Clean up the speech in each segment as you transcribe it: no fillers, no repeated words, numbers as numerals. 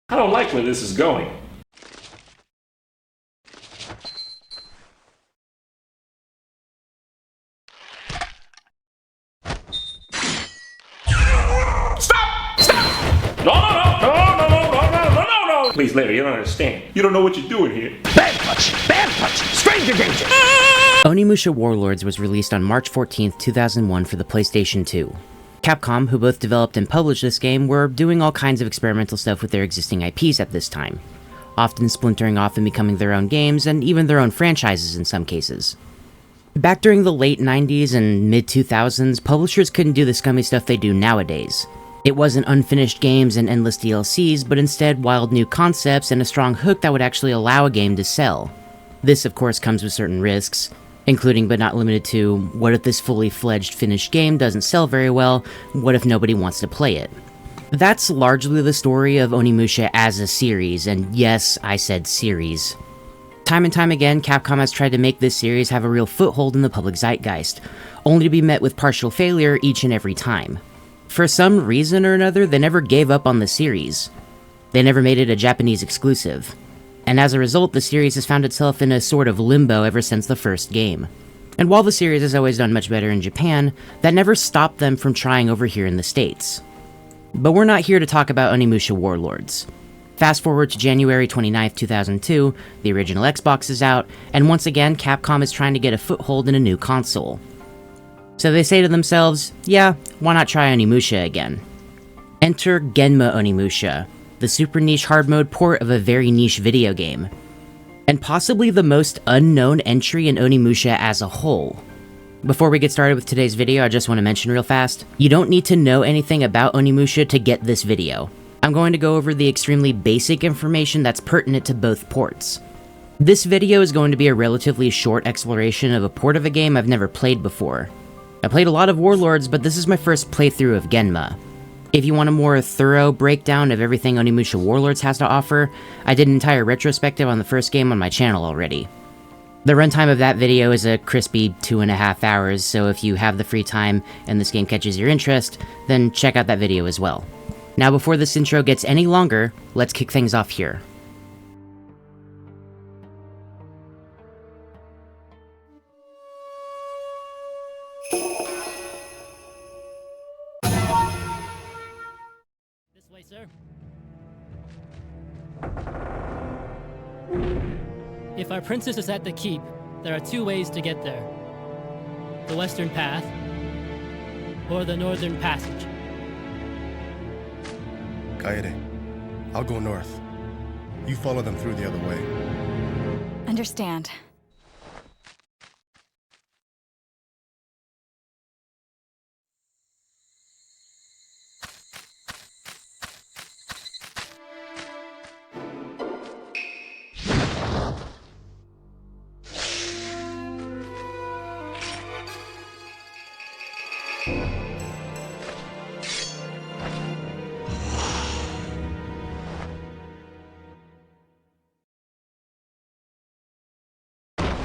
I don't like where this is going. Stop! Stop! No! Please, Larry, you don't understand. You don't know what you're doing here. Bad touch! Bad touch! Stranger danger! Onimusha Warlords was released on March 14th, 2001 for the PlayStation 2. Capcom, who both developed and published this game, were doing all kinds of experimental stuff with their existing IPs at this time, often splintering off and becoming their own games, and even their own franchises in some cases. Back during the late 90s and mid-2000s, publishers couldn't do the scummy stuff they do nowadays. It wasn't unfinished games and endless DLCs, but instead wild new concepts and a strong hook that would actually allow a game to sell. This, of course, comes with certain risks, including but not limited to, what if this fully fledged finished game doesn't sell very well? What if nobody wants to play it? That's largely the story of Onimusha as a series, and yes, I said series. Time and time again, Capcom has tried to make this series have a real foothold in the public zeitgeist, only to be met with partial failure each and every time. For some reason or another, they never gave up on the series. They never made it a Japanese exclusive. And as a result, the series has found itself in a sort of limbo ever since the first game. And while the series has always done much better in Japan, that never stopped them from trying over here in the States. But we're not here to talk about Onimusha Warlords. Fast forward to January 29th, 2002, the original Xbox is out, and once again, Capcom is trying to get a foothold in a new console. So they say to themselves, yeah, why not try Onimusha again? Enter Genma Onimusha, the super niche hard mode port of a very niche video game, and possibly the most unknown entry in Onimusha as a whole. Before we get started with today's video, I just want to mention real fast, you don't need to know anything about Onimusha to get this video. I'm going to go over the extremely basic information that's pertinent to both ports. This video is going to be a relatively short exploration of a port of a game I've never played before. I played a lot of Warlords, but this is my first playthrough of Genma. If you want a more thorough breakdown of everything Onimusha Warlords has to offer, I did an entire retrospective on the first game on my channel already. The runtime of that video is a crispy 2.5 hours, so if you have the free time and this game catches your interest, then check out that video as well. Now before this intro gets any longer, let's kick things off here. This way, sir. If our princess is at the keep, there are two ways to get there. The western path, or the northern passage. Kaede, I'll go north. You follow them through the other way. Understand.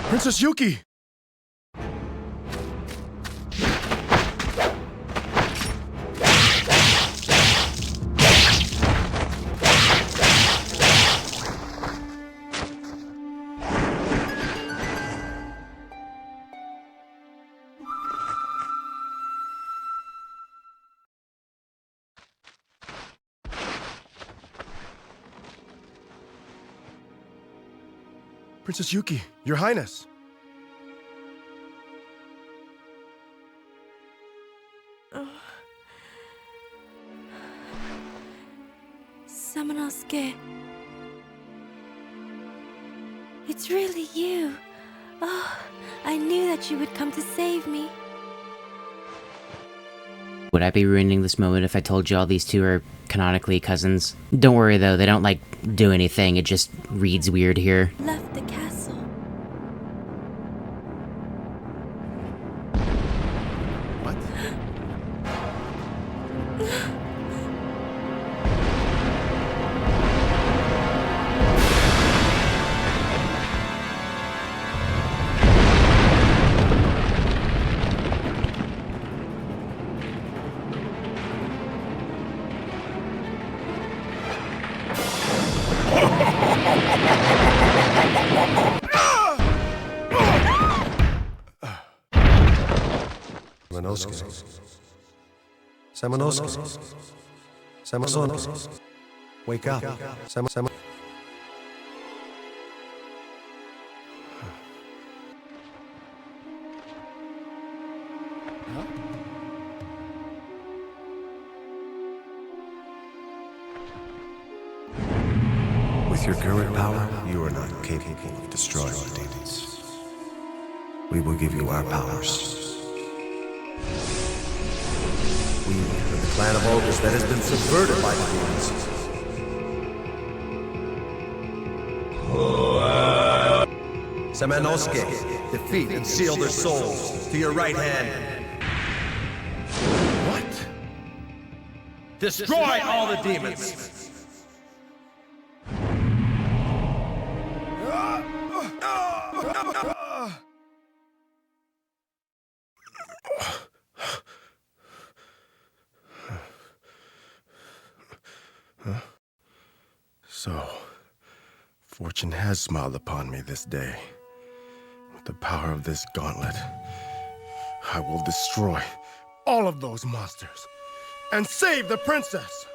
Princess Yuki! Princess Yuki, Your Highness! Samanosuke. It's really you. Oh, I knew that you would come to save me. Would I be ruining this moment if I told you all these two are canonically cousins? Don't worry though, they don't do anything, it just reads weird here. Left the castle. What? Samanosuke. Samanosuke. Samanosuke. Wake up. Sam. With your current power, you are not capable of destroying the demons. We will give you our powers. We are the clan of ogres that has been subverted by the demons. Samanosuke, defeat and seal their souls to your right hand. What? Destroy all the demons! So, fortune has smiled upon me this day. With the power of this gauntlet, I will destroy all of those monsters and save the princess!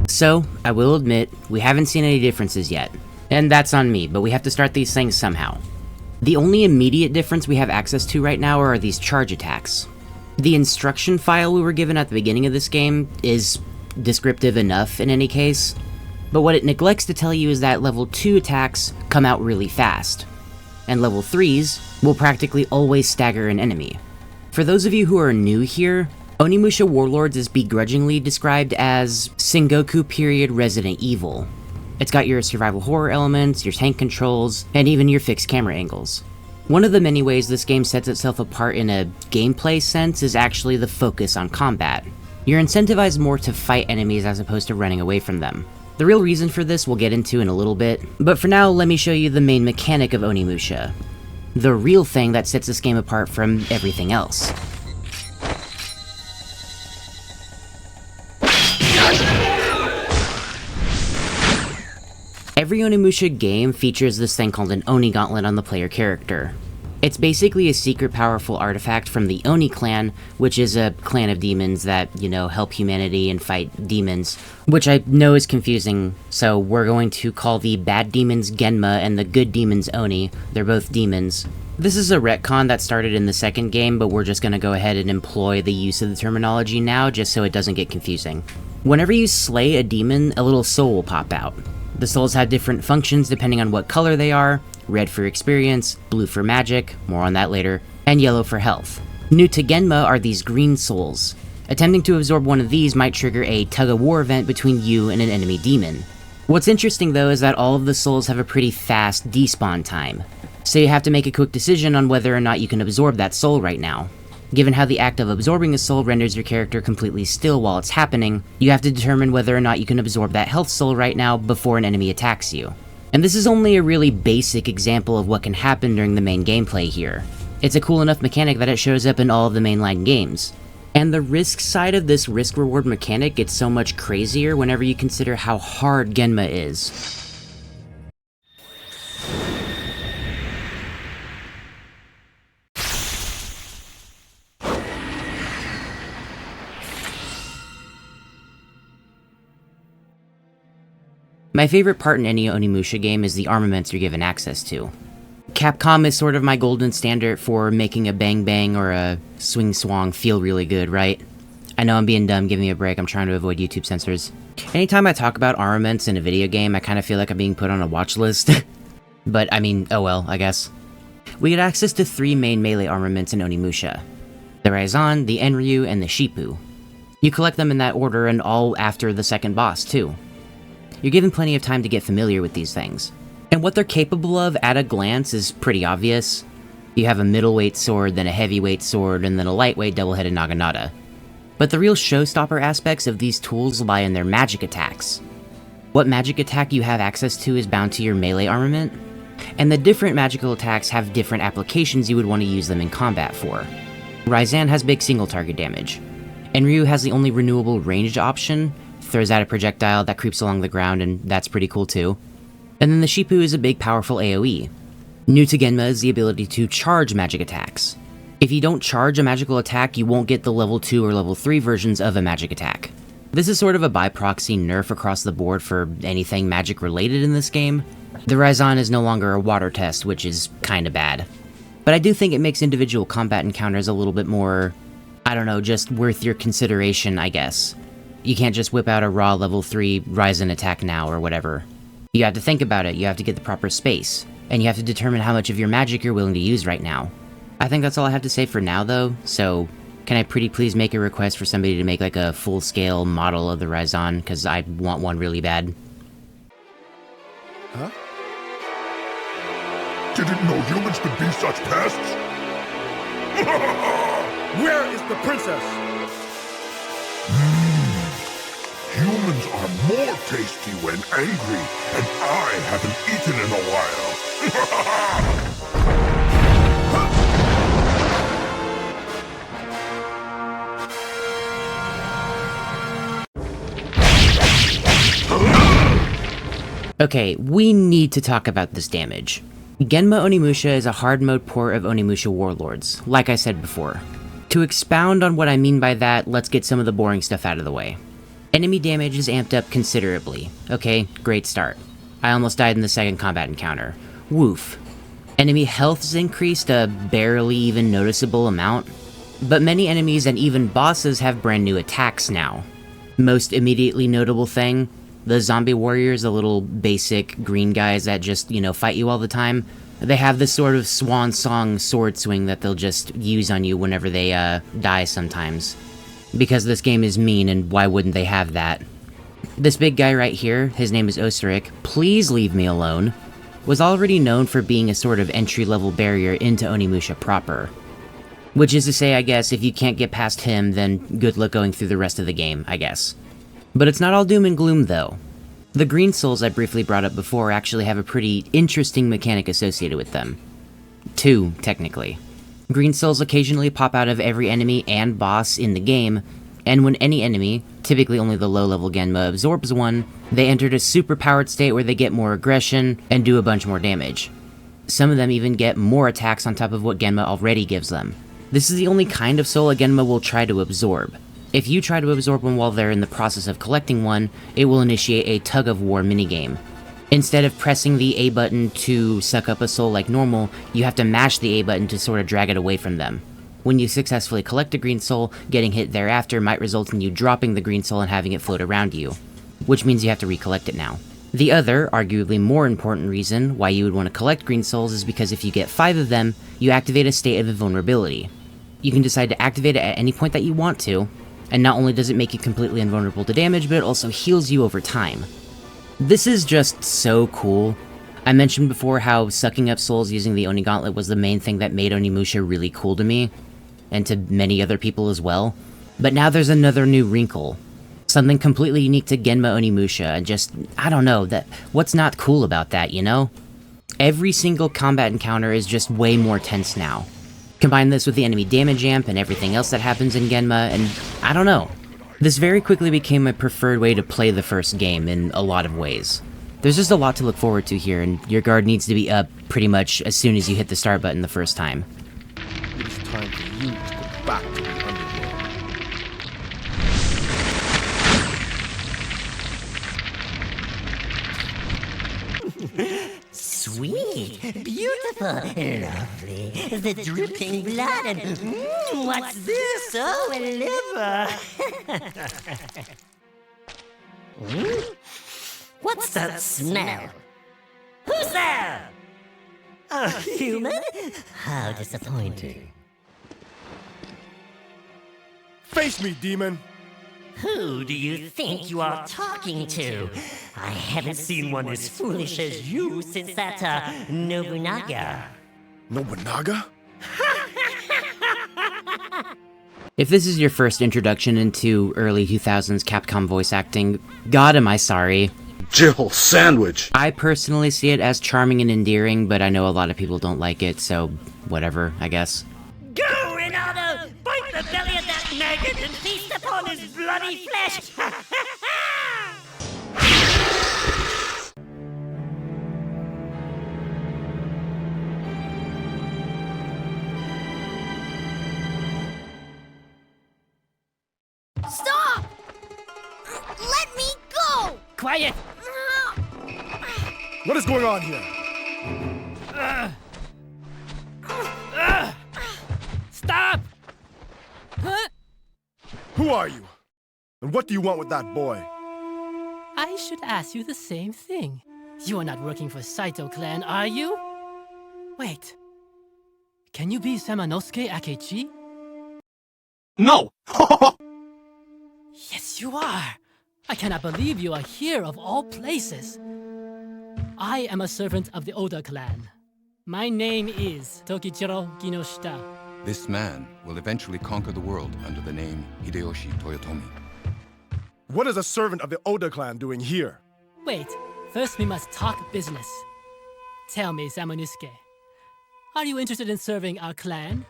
So, I will admit, we haven't seen any differences yet. And that's on me, but we have to start these things somehow. The only immediate difference we have access to right now are these charge attacks. The instruction file we were given at the beginning of this game is descriptive enough in any case, but what it neglects to tell you is that level 2 attacks come out really fast, and level 3s will practically always stagger an enemy. For those of you who are new here, Onimusha Warlords is begrudgingly described as Sengoku period Resident Evil. It's got your survival horror elements, your tank controls, and even your fixed camera angles. One of the many ways this game sets itself apart in a gameplay sense is actually the focus on combat. You're incentivized more to fight enemies as opposed to running away from them. The real reason for this we'll get into in a little bit, but for now let me show you the main mechanic of Onimusha. The real thing that sets this game apart from everything else. Every Onimusha game features this thing called an Oni Gauntlet on the player character. It's basically a secret powerful artifact from the Oni clan, which is a clan of demons that, you know, help humanity and fight demons. Which I know is confusing, so we're going to call the bad demons Genma and the good demons Oni. They're both demons. This is a retcon that started in the second game, but we're just gonna go ahead and employ the use of the terminology now just so it doesn't get confusing. Whenever you slay a demon, a little soul will pop out. The souls have different functions depending on what color they are: red for experience, blue for magic, more on that later, and yellow for health. New to Genma are these green souls. Attempting to absorb one of these might trigger a tug-of-war event between you and an enemy demon. What's interesting though is that all of the souls have a pretty fast despawn time, so you have to make a quick decision on whether or not you can absorb that soul right now. Given how the act of absorbing a soul renders your character completely still while it's happening, you have to determine whether or not you can absorb that health soul right now before an enemy attacks you. And this is only a really basic example of what can happen during the main gameplay here. It's a cool enough mechanic that it shows up in all of the mainline games. And the risk side of this risk-reward mechanic gets so much crazier whenever you consider how hard Genma is. My favorite part in any Onimusha game is the armaments you're given access to. Capcom is sort of my golden standard for making a bang bang or a swing swang feel really good, right? I know I'm being dumb, give me a break, I'm trying to avoid YouTube censors. Anytime I talk about armaments in a video game, I kind of feel like I'm being put on a watch list. But I mean, oh well, I guess. We get access to 3 main melee armaments in Onimusha: the Raizan, the Enryu, and the Shippu. You collect them in that order and all after the second boss, too. You're given plenty of time to get familiar with these things. And what they're capable of at a glance is pretty obvious. You have a middleweight sword, then a heavyweight sword, and then a lightweight double-headed naginata. But the real showstopper aspects of these tools lie in their magic attacks. What magic attack you have access to is bound to your melee armament, and the different magical attacks have different applications you would want to use them in combat for. Raizan has big single target damage. And Ryu has the only renewable ranged option, throws out a projectile that creeps along the ground, and that's pretty cool too. And then the Shippu is a big powerful AoE. New to Genma is the ability to charge magic attacks. If you don't charge a magical attack, you won't get the level 2 or level 3 versions of a magic attack. This is sort of a by-proxy nerf across the board for anything magic related in this game. The Raizan is no longer a water test, which is kinda bad. But I do think it makes individual combat encounters a little bit more, I don't know, just worth your consideration, I guess. You can't just whip out a raw level 3 Raizan attack now or whatever. You have to think about it, you have to get the proper space, and you have to determine how much of your magic you're willing to use right now. I think that's all I have to say for now though, so can I pretty please make a request for somebody to make like a full-scale model of the Raizan, because I want one really bad. Huh? Didn't know humans could be such pests? Where is the princess? Humans are more tasty when angry, and I haven't eaten in a while. Okay, we need to talk about this damage. Genma Onimusha is a hard mode port of Onimusha Warlords, like I said before. To expound on what I mean by that, let's get some of the boring stuff out of the way. Enemy damage is amped up considerably. Okay, great start. I almost died in the second combat encounter. Woof. Enemy health is increased a barely even noticeable amount, but many enemies and even bosses have brand new attacks now. Most immediately notable thing, the zombie warriors, the little basic green guys that just, fight you all the time, they have this sort of swan song sword swing that they'll just use on you whenever they die sometimes. Because this game is mean, and why wouldn't they have that? This big guy right here, his name is Osiric, please leave me alone, was already known for being a sort of entry-level barrier into Onimusha proper. Which is to say, I guess, if you can't get past him, then good luck going through the rest of the game, I guess. But it's not all doom and gloom, though. The green souls I briefly brought up before actually have a pretty interesting mechanic associated with them. Two, technically. Green souls occasionally pop out of every enemy and boss in the game, and when any enemy, typically only the low-level Genma, absorbs one, they enter a super-powered state where they get more aggression and do a bunch more damage. Some of them even get more attacks on top of what Genma already gives them. This is the only kind of soul a Genma will try to absorb. If you try to absorb one while they're in the process of collecting one, it will initiate a tug-of-war minigame. Instead of pressing the A button to suck up a soul like normal, you have to mash the A button to sort of drag it away from them. When you successfully collect a green soul, getting hit thereafter might result in you dropping the green soul and having it float around you, which means you have to recollect it now. The other, arguably more important reason why you would want to collect green souls is because if you get 5 of them, you activate a state of invulnerability. You can decide to activate it at any point that you want to, and not only does it make you completely invulnerable to damage, but it also heals you over time. This is just so cool. I mentioned before how sucking up souls using the Oni Gauntlet was the main thing that made Onimusha really cool to me, and to many other people as well. But now there's another new wrinkle. Something completely unique to Genma Onimusha, and just, I don't know, what's not cool about that, you know? Every single combat encounter is just way more tense now. Combine this with the enemy damage amp and everything else that happens in Genma, and I don't know. This very quickly became my preferred way to play the first game in a lot of ways. There's just a lot to look forward to here, and your guard needs to be up pretty much as soon as you hit the start button the first time. It's time for you to go back to the underworld. Sweet, beautiful, lovely, the dripping blood and what's this? Oh, a liver. What's that smell? Who's there? A human? How disappointing. Face me, demon! Who do you think you are talking to? I haven't seen one as foolish as you since that, Nobunaga. Nobunaga? If this is your first introduction into early 2000s Capcom voice acting, God am I sorry. Jill Sandwich! I personally see it as charming and endearing, but I know a lot of people don't like it, so whatever, I guess. Go, Renato! Bite the belly of that maggot and feast upon his bloody flesh! Stop! Let me go! Quiet! What is going on here? Stop! Huh? Who are you? And what do you want with that boy? I should ask you the same thing. You are not working for Saito clan, are you? Wait. Can you be Samanosuke Akechi? No! Yes, you are. I cannot believe you are here of all places. I am a servant of the Oda clan. My name is Tokichiro Kinoshita. This man will eventually conquer the world under the name Hideyoshi Toyotomi. What is a servant of the Oda clan doing here? Wait, first we must talk business. Tell me, Samanosuke, are you interested in serving our clan?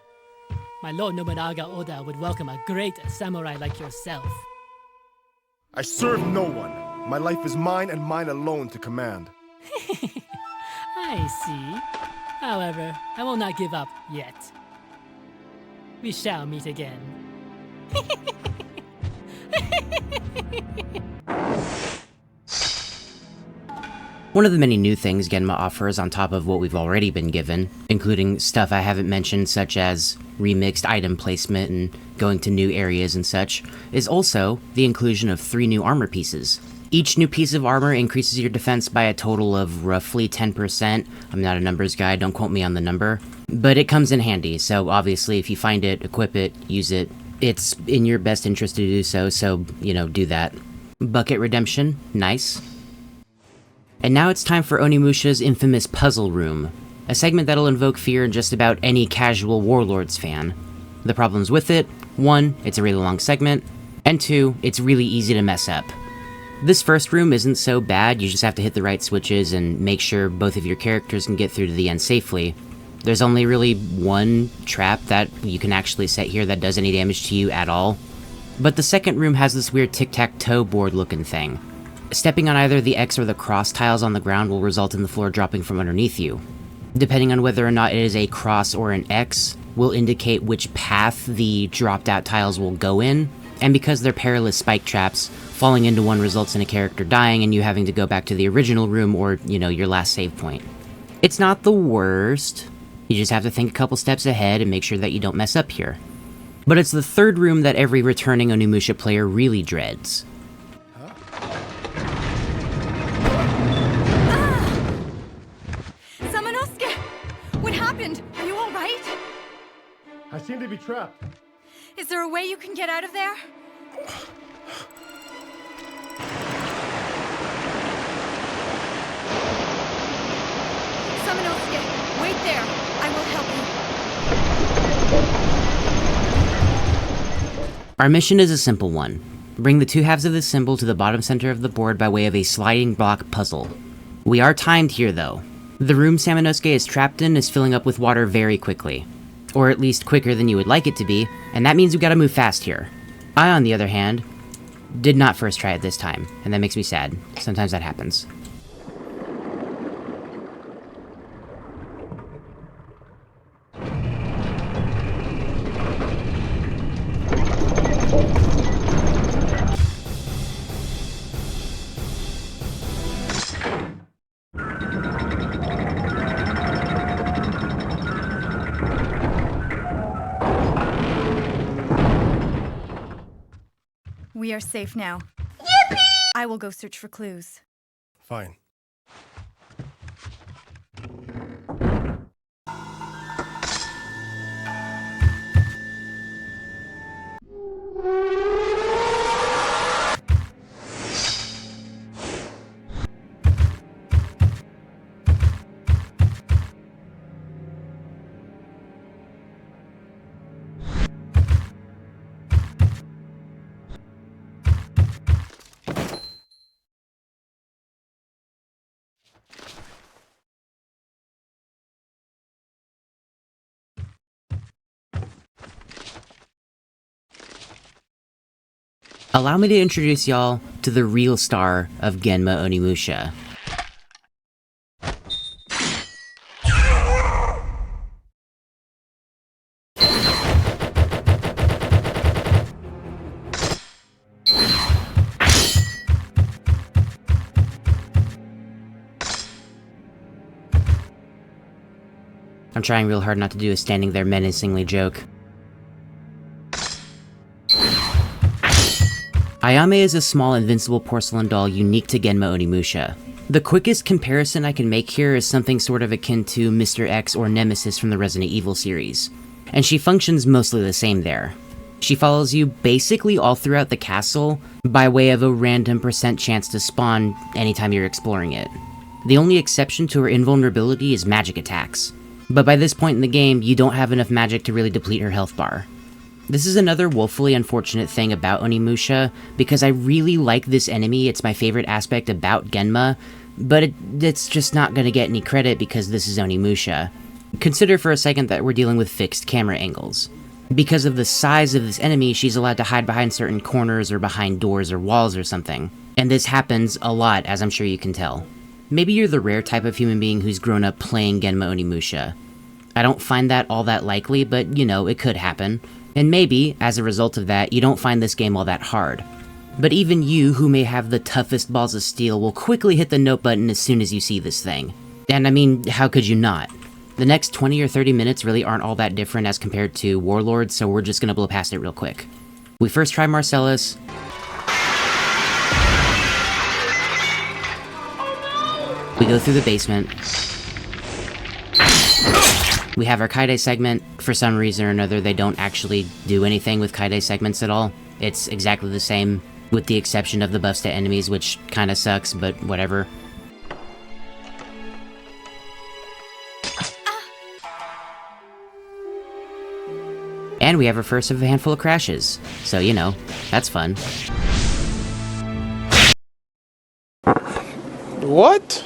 My Lord Nobunaga Oda would welcome a great samurai like yourself. I serve no one. My life is mine and mine alone to command. I see. However, I will not give up yet. We shall meet again. One of the many new things Genma offers on top of what we've already been given, including stuff I haven't mentioned such as remixed item placement and going to new areas and such, is also the inclusion of 3 new armor pieces. Each new piece of armor increases your defense by a total of roughly 10%. I'm not a numbers guy, don't quote me on the number. But it comes in handy, so obviously if you find it, equip it, use it. It's in your best interest to do so, do that. Bucket redemption, nice. And now it's time for Onimusha's infamous Puzzle Room, a segment that'll invoke fear in just about any casual Warlords fan. The problems with it: 1, it's a really long segment, and 2, it's really easy to mess up. This first room isn't so bad, you just have to hit the right switches and make sure both of your characters can get through to the end safely. There's only really 1 trap that you can actually set here that does any damage to you at all. But the second room has this weird tic-tac-toe board looking thing. Stepping on either the X or the cross tiles on the ground will result in the floor dropping from underneath you. Depending on whether or not it is a cross or an X, will indicate which path the dropped out tiles will go in, and because they're perilous spike traps, falling into one results in a character dying and you having to go back to the original room or, your last save point. It's not the worst, you just have to think a couple steps ahead and make sure that you don't mess up here. But it's the third room that every returning Onimusha player really dreads. What happened? Are you all right? I seem to be trapped. Is there a way you can get out of there? Samanosuke, wait there. I will help you. Our mission is a simple one. Bring the 2 halves of the symbol to the bottom center of the board by way of a sliding block puzzle. We are timed here though. The room Samanosuke is trapped in is filling up with water very quickly. Or at least quicker than you would like it to be, and that means we gotta move fast here. I, on the other hand, did not first try it this time, and that makes me sad. Sometimes that happens. We are safe now. Yippee! I will go search for clues. Fine. Allow me to introduce y'all to the real star of Genma Onimusha. I'm trying real hard not to do a standing there menacingly joke. Ayame is a small invincible porcelain doll unique to Genma Onimusha. The quickest comparison I can make here is something sort of akin to Mr. X or Nemesis from the Resident Evil series, and she functions mostly the same there. She follows you basically all throughout the castle by way of a random % chance to spawn anytime you're exploring it. The only exception to her invulnerability is magic attacks, but by this point in the game, you don't have enough magic to really deplete her health bar. This is another woefully unfortunate thing about Onimusha, because I really like this enemy, it's my favorite aspect about Genma, but it's just not gonna get any credit because this is Onimusha. Consider for a second that we're dealing with fixed camera angles. Because of the size of this enemy, she's allowed to hide behind certain corners or behind doors or walls or something. And this happens a lot, as I'm sure you can tell. Maybe you're the rare type of human being who's grown up playing Genma Onimusha. I don't find that all that likely, but you know, it could happen. And maybe, as a result of that, you don't find this game all that hard. But even you, who may have the toughest balls of steel, will quickly hit the note button as soon as you see this thing. And I mean, how could you not? The next 20 or 30 minutes really aren't all that different as compared to Warlords, so we're just gonna blow past it real quick. We first try Marcellus. We go through the basement. We have our Kaide segment. For some reason or another, they don't actually do anything with Kaide segments at all. It's exactly the same, with the exception of the buffs to enemies, which kinda sucks, but whatever. And we have our first of a handful of crashes, so you know, that's fun. What?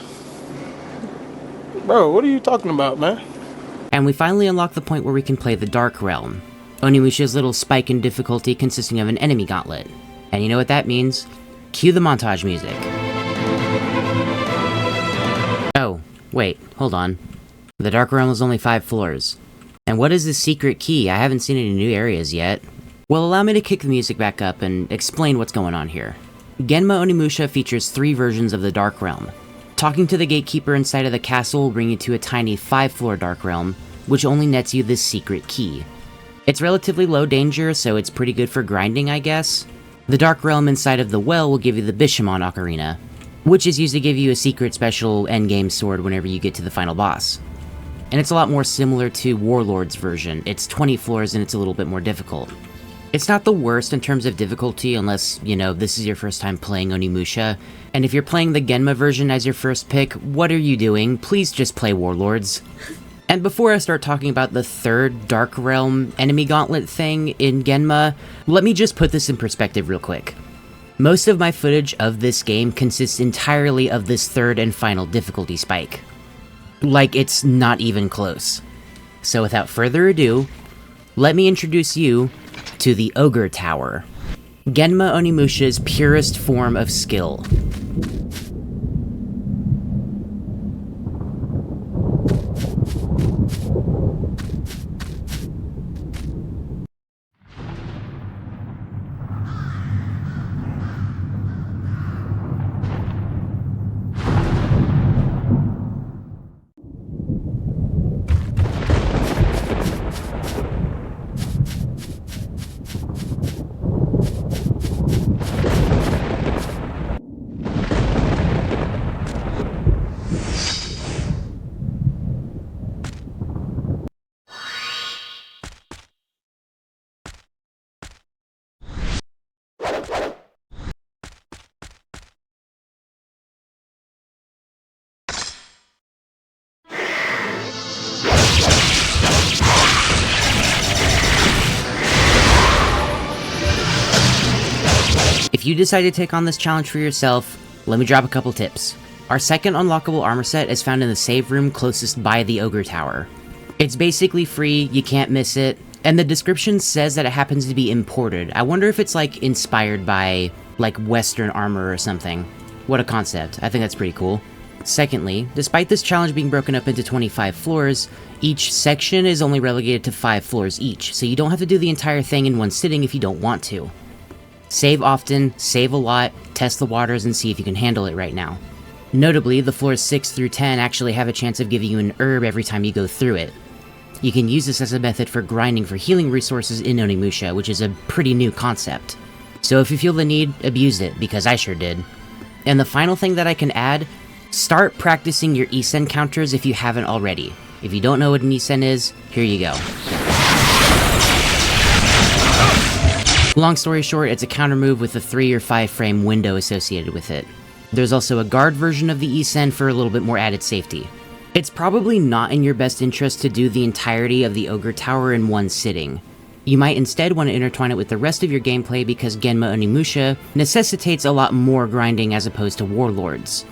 Bro, what are you talking about, man? And we finally unlock the point where we can play the Dark Realm, Onimusha's little spike in difficulty consisting of an enemy gauntlet. And you know what that means? Cue the montage music. Oh, wait, hold on. The Dark Realm is only 5 floors. And what is this secret key? I haven't seen any new areas yet. Well, allow me to kick the music back up and explain what's going on here. Genma Onimusha features 3 versions of the Dark Realm. Talking to the gatekeeper inside of the castle will bring you to a tiny 5-floor Dark Realm, which only nets you this secret key. It's relatively low danger, so it's pretty good for grinding, I guess. The Dark Realm inside of the well will give you the Bishamon Ocarina, which is used to give you a secret special endgame sword whenever you get to the final boss. And it's a lot more similar to Warlord's version. It's 20 floors and it's a little bit more difficult. It's not the worst in terms of difficulty unless, you know, this is your first time playing Onimusha, and if you're playing the Genma version as your first pick, what are you doing? Please just play Warlords. And before I start talking about the third Dark Realm enemy gauntlet thing in Genma, let me just put this in perspective real quick. Most of my footage of this game consists entirely of this third and final difficulty spike. Like, it's not even close. So without further ado, let me introduce you to the Ogre Tower, Genma Onimusha's purest form of skill. If you decide to take on this challenge for yourself, let me drop a couple tips. Our second unlockable armor set is found in the save room closest by the Ogre Tower. It's basically free, you can't miss it, And the description says that it happens to be imported. I wonder if it's like inspired by like Western armor or something. What a concept. I think that's pretty cool. Secondly, despite this challenge being broken up into 25 floors, each section is only relegated to 5 floors each, so you don't have to do the entire thing in one sitting if you don't want to. Save often, save a lot, test the waters, and see if you can handle it right now. Notably, the floors 6 through 10 actually have a chance of giving you an herb every time you go through it. You can use this as a method for grinding for healing resources in Onimusha, which is a pretty new concept. So if you feel the need, abuse it, because I sure did. And the final thing that I can add, start practicing your Isen counters if you haven't already. If you don't know what an Isen is, here you go. Long story short, it's a counter move with a 3 or 5 frame window associated with it. There's also a guard version of the Isen for a little bit more added safety. It's probably not in your best interest to do the entirety of the Ogre Tower in one sitting. You might instead want to intertwine it with the rest of your gameplay because Genma Onimusha necessitates a lot more grinding as opposed to Warlords.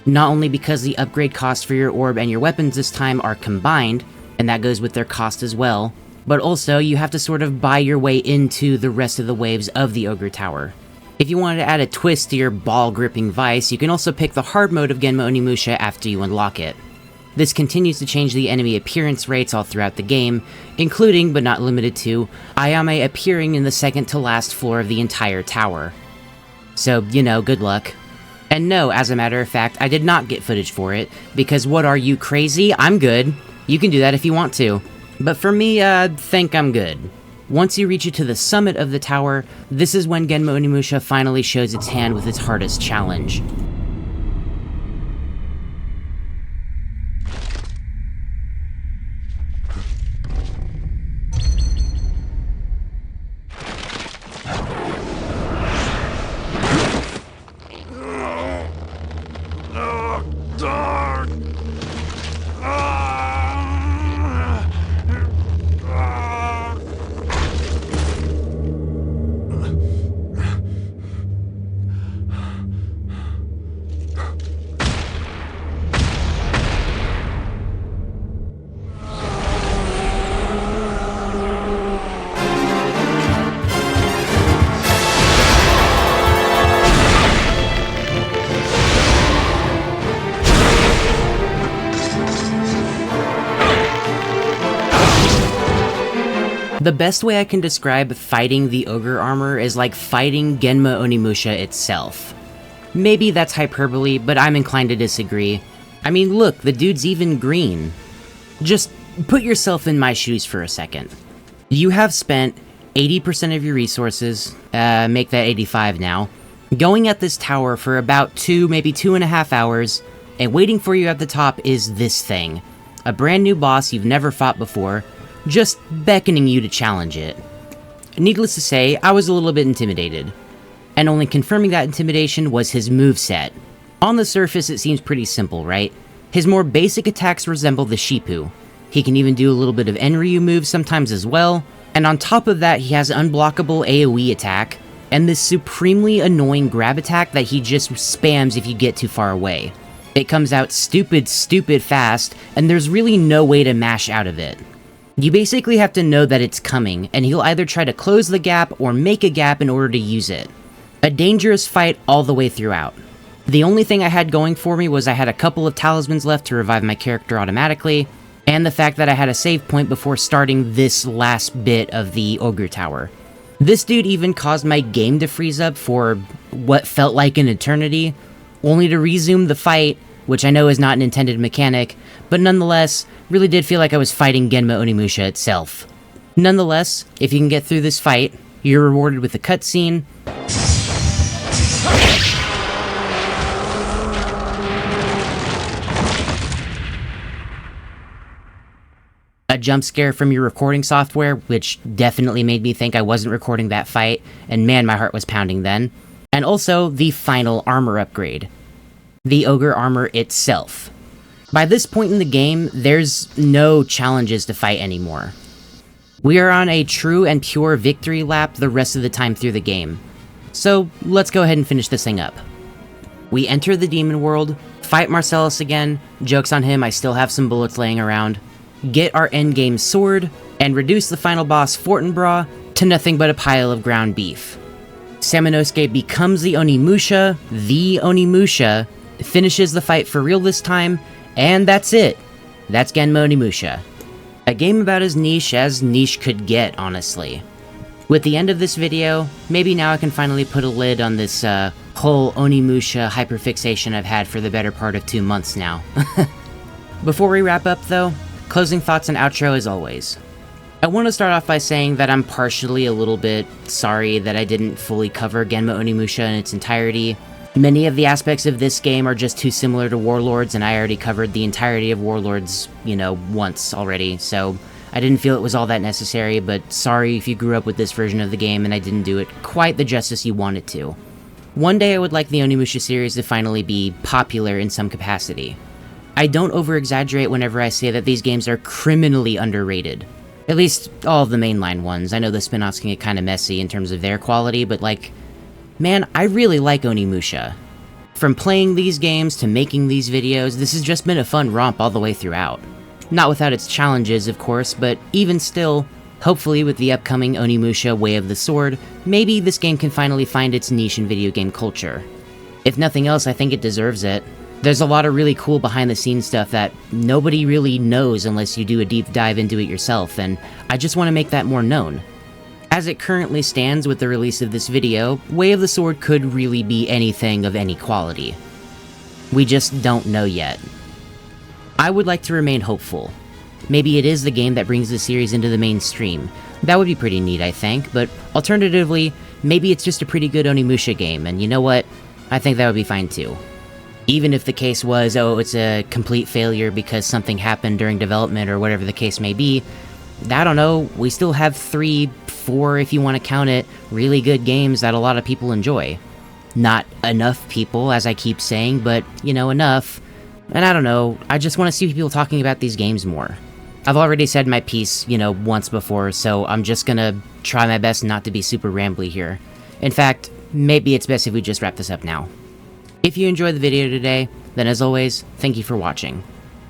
Not only because the upgrade costs for your orb and your weapons this time are combined, and that goes with their cost as well, but also you have to sort of buy your way into the rest of the waves of the Ogre Tower. If you wanted to add a twist to your ball-gripping vice, you can also pick the hard mode of Genma Onimusha after you unlock it. This continues to change the enemy appearance rates all throughout the game, including, but not limited to, Ayame appearing in the second to last floor of the entire tower. So, you know, good luck. And no, as a matter of fact, I did not get footage for it, because what are you, crazy? I'm good. You can do that if you want to. But for me, think I'm good. Once you reach it to the summit of the tower, this is when Genma Onimusha finally shows its hand with its hardest challenge. The best way I can describe fighting the ogre armor is like fighting Genma Onimusha itself. Maybe that's hyperbole, but I'm inclined to disagree. I mean, look, the dude's even green. Just put yourself in my shoes for a second. You have spent 80% of your resources, make that 85 now, going at this tower for about 2, maybe 2.5 hours, and waiting for you at the top is this thing. A brand new boss you've never fought before, just beckoning you to challenge it. Needless to say, I was a little bit intimidated. And only confirming that intimidation was his moveset. On the surface, it seems pretty simple, right? His more basic attacks resemble the Shippu. He can even do a little bit of Enryu moves sometimes as well, and on top of that, he has unblockable AoE attack, and this supremely annoying grab attack that he just spams if you get too far away. It comes out stupid fast, and there's really no way to mash out of it. You basically have to know that it's coming, and he'll either try to close the gap or make a gap in order to use it. A dangerous fight all the way throughout. The only thing I had going for me was I had a couple of talismans left to revive my character automatically, and the fact that I had a save point before starting this last bit of the Ogre Tower. This dude even caused my game to freeze up for what felt like an eternity, only to resume the fight, which I know is not an intended mechanic, but nonetheless, really did feel like I was fighting Genma Onimusha itself. Nonetheless, if you can get through this fight, you're rewarded with a cutscene, a jump scare from your recording software, which definitely made me think I wasn't recording that fight, and man, my heart was pounding then, and also the final armor upgrade. The Ogre armor itself. By this point in the game, there's no challenges to fight anymore. We are on a true and pure victory lap the rest of the time through the game. So let's go ahead and finish this thing up. We enter the demon world, fight Marcellus again, jokes on him, I still have some bullets laying around, get our endgame sword, and reduce the final boss Fortinbras to nothing but a pile of ground beef. Samanosuke becomes the Onimusha, finishes the fight for real this time, and that's it. That's Genma Onimusha. A game about as niche could get, honestly. With the end of this video, maybe now I can finally put a lid on this whole Onimusha hyperfixation I've had for the better part of 2 months now. Before we wrap up though, closing thoughts and outro as always. I want to start off by saying that I'm partially a little bit sorry that I didn't fully cover Genma Onimusha in its entirety. Many of the aspects of this game are just too similar to Warlords, and I already covered the entirety of Warlords, once already, so I didn't feel it was all that necessary, but sorry if you grew up with this version of the game and I didn't do it quite the justice you wanted to. One day I would like the Onimusha series to finally be popular in some capacity. I don't over-exaggerate whenever I say that these games are criminally underrated. At least all of the mainline ones. I know the spin-offs can get kinda messy in terms of their quality, but man, I really like Onimusha. From playing these games to making these videos, this has just been a fun romp all the way throughout. Not without its challenges, of course, but even still, hopefully with the upcoming Onimusha Way of the Sword, maybe this game can finally find its niche in video game culture. If nothing else, I think it deserves it. There's a lot of really cool behind-the-scenes stuff that nobody really knows unless you do a deep dive into it yourself, and I just want to make that more known. As it currently stands with the release of this video, Way of the Sword could really be anything of any quality. We just don't know yet. I would like to remain hopeful. Maybe it is the game that brings the series into the mainstream. That would be pretty neat, I think, but alternatively, maybe it's just a pretty good Onimusha game, and you know what? I think that would be fine too. Even if the case was, oh, it's a complete failure because something happened during development or whatever the case may be, I don't know, we still have 3, 4, if you want to count it, really good games that a lot of people enjoy. Not enough people, as I keep saying, but, enough. And I don't know, I just want to see people talking about these games more. I've already said my piece, once before, so I'm just gonna try my best not to be super rambly here. In fact, maybe it's best if we just wrap this up now. If you enjoyed the video today, then as always, thank you for watching.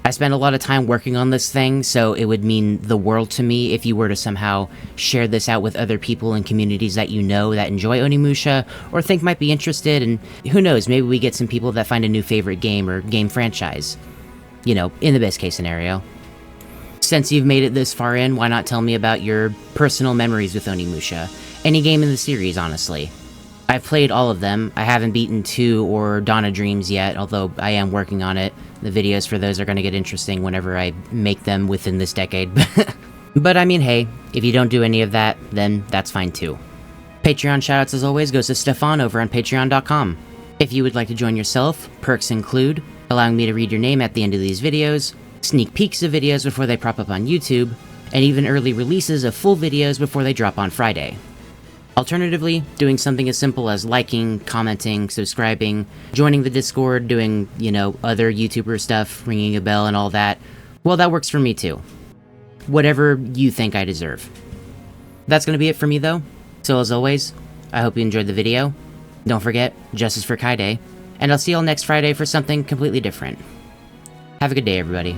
I spent a lot of time working on this thing, so it would mean the world to me if you were to somehow share this out with other people in communities that you know that enjoy Onimusha, or think might be interested, and who knows, maybe we get some people that find a new favorite game or game franchise. In the best case scenario. Since you've made it this far in, why not tell me about your personal memories with Onimusha? Any game in the series, honestly. I've played all of them. I haven't beaten 2 or Dawn of Dreams yet, although I am working on it. The videos for those are going to get interesting whenever I make them within this decade. But I mean, hey, if you don't do any of that, then that's fine too. Patreon shoutouts as always goes to Stefan over on patreon.com. If you would like to join yourself, perks include allowing me to read your name at the end of these videos, sneak peeks of videos before they prop up on YouTube, and even early releases of full videos before they drop on Friday. Alternatively, doing something as simple as liking, commenting, subscribing, joining the Discord, doing, other YouTuber stuff, ringing a bell and all that, well, that works for me too. Whatever you think I deserve. That's gonna be it for me though, so as always, I hope you enjoyed the video. Don't forget, Justice for Kai Day, and I'll see y'all next Friday for something completely different. Have a good day, everybody.